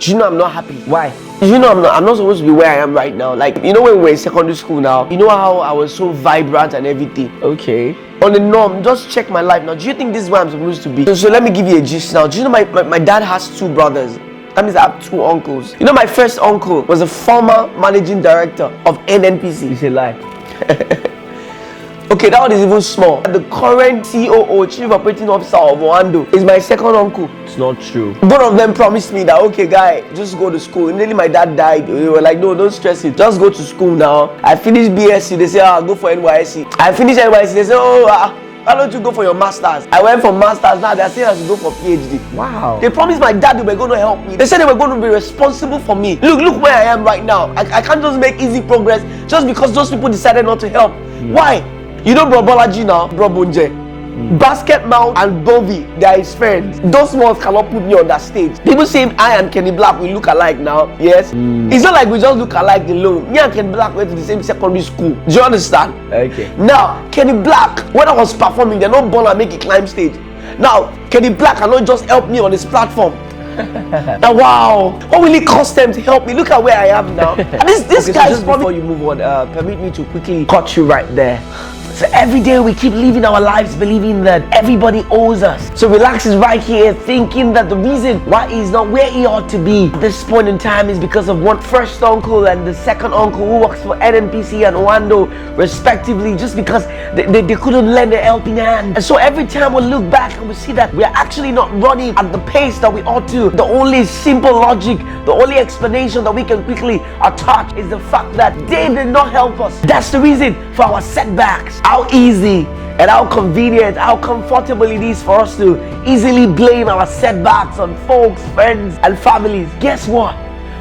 Do you know I'm not happy? Why? You know I'm not supposed to be where I am right now. Like, you know when we were in secondary school now, you know how I was so vibrant and everything. Okay. On the norm, just check my life now. Do you think this is where I'm supposed to be? So let me give you a gist now. Do you know my dad has 2 brothers? That means I have 2 uncles. You know my first uncle was a former managing director of NNPC. It's a lie. Okay, that one is even small. The current COO, Chief Operating Officer of Wando, is my second uncle. It's not true. Both of them promised me that, okay, guy, just go to school. Immediately my dad died. They were like, no, don't stress it. Just go to school now. I finished BSc. They say, I'll go for NYSC. I finished NYSC. They say, why don't you go for your masters? I went for masters. Now they're saying I should go for PhD. Wow. They promised my dad they were going to help me. They said they were going to be responsible for me. Look where I am right now. I can't just make easy progress just because those people decided not to help. Why? You know Bro Bolaji now, Bro Bunje. Basket Mount and Bovi, they are his friends. Those ones cannot put me on that stage. People say I and Kenny Black, we look alike now. Yes? It's not like we just look alike alone. Me and Kenny Black went to the same secondary school. Do you understand? Okay. Now, Kenny Black, when I was performing, they're not born and make it climb stage. Now, Kenny Black cannot just help me on his platform. Now, wow, what will it cost them to help me? Look at where I am now. And this Okay, guy so is just before you move on, permit me to quickly cut you right there. So every day we keep living our lives believing that everybody owes us. So Rhelax is right here thinking that the reason why he's not where he ought to be at this point in time is because of one first uncle and the second uncle who works for NNPC and Wando respectively, just because they couldn't lend a helping hand. And so every time we look back and we see that we are actually not running at the pace that we ought to, the only simple logic, the only explanation that we can quickly attach is the fact that they did not help us. That's the reason for our setbacks. How easy and how convenient, how comfortable it is for us to easily blame our setbacks on folks, friends, and families. Guess what?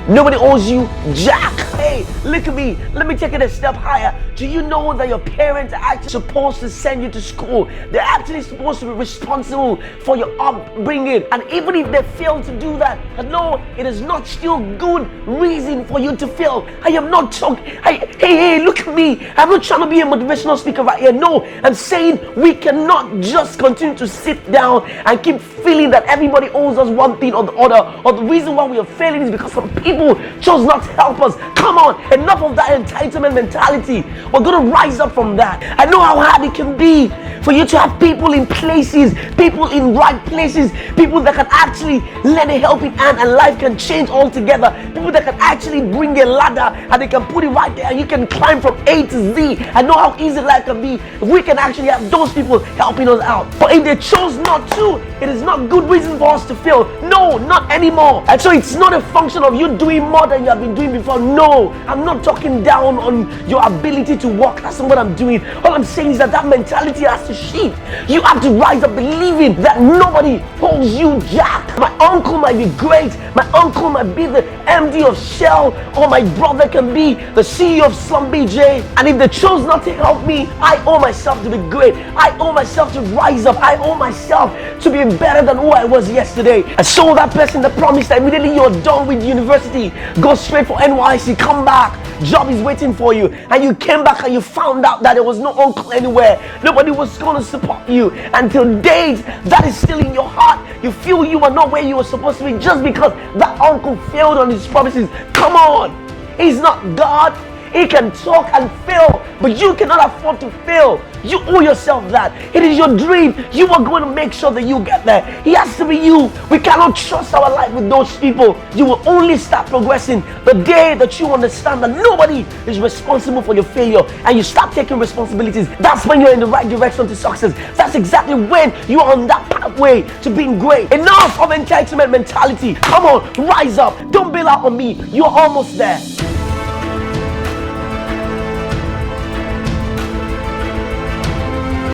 Nobody owes you jack. Hey, look at me. Let me take it a step higher. Do you know that your parents are actually supposed to send you to school? They're actually supposed to be responsible for your upbringing. And even if they fail to do that, no, it is not still good reason for you to fail. I am not talking. Hey, look at me. I'm not trying to be a motivational speaker right here. No, I'm saying we cannot just continue to sit down and keep feeling that everybody owes us one thing or the other, or the reason why we are failing is because some people chose not to help us. Come on, enough of that entitlement mentality. We're going to rise up from that. I know how hard it can be for you to have people in places, people in right places, people that can actually lend a helping hand and life can change altogether, people that can actually bring a ladder and they can put it right there and you can climb from A to Z. I know how easy life can be if we can actually have those people helping us out. But if they chose not to, it is not good reason for us to fail. No, not anymore. And so it's not a function of you doing more than you have been doing before. No, I'm not talking down on your ability to walk. That's not what I'm doing. All I'm saying is that mentality has to shift. You have to rise up believing that nobody holds you jack. My uncle might be great. My uncle might be the MD of Shell, or my brother can be the CEO of Slum BJ. And if they chose not to help me, I owe myself to be great. I owe myself to rise up. I owe myself to be better than who I was yesterday. And so that person that promised that immediately you're done with university, go straight for NYC, come back, job is waiting for you, and you came back and you found out that there was no uncle anywhere, nobody was going to support you, until date that is still in your heart. You feel you are not where you were supposed to be just because that uncle failed on his promises. Come on, he's not God. He can talk and fail, but you cannot afford to fail. You owe yourself that. It is your dream. You are going to make sure that you get there. It has to be you. We cannot trust our life with those people. You will only start progressing the day that you understand that nobody is responsible for your failure and you start taking responsibilities. That's when you're in the right direction to success. That's exactly when you are on that pathway to being great. Enough of entitlement mentality. Come on, rise up. Don't bail out on me. You're almost there.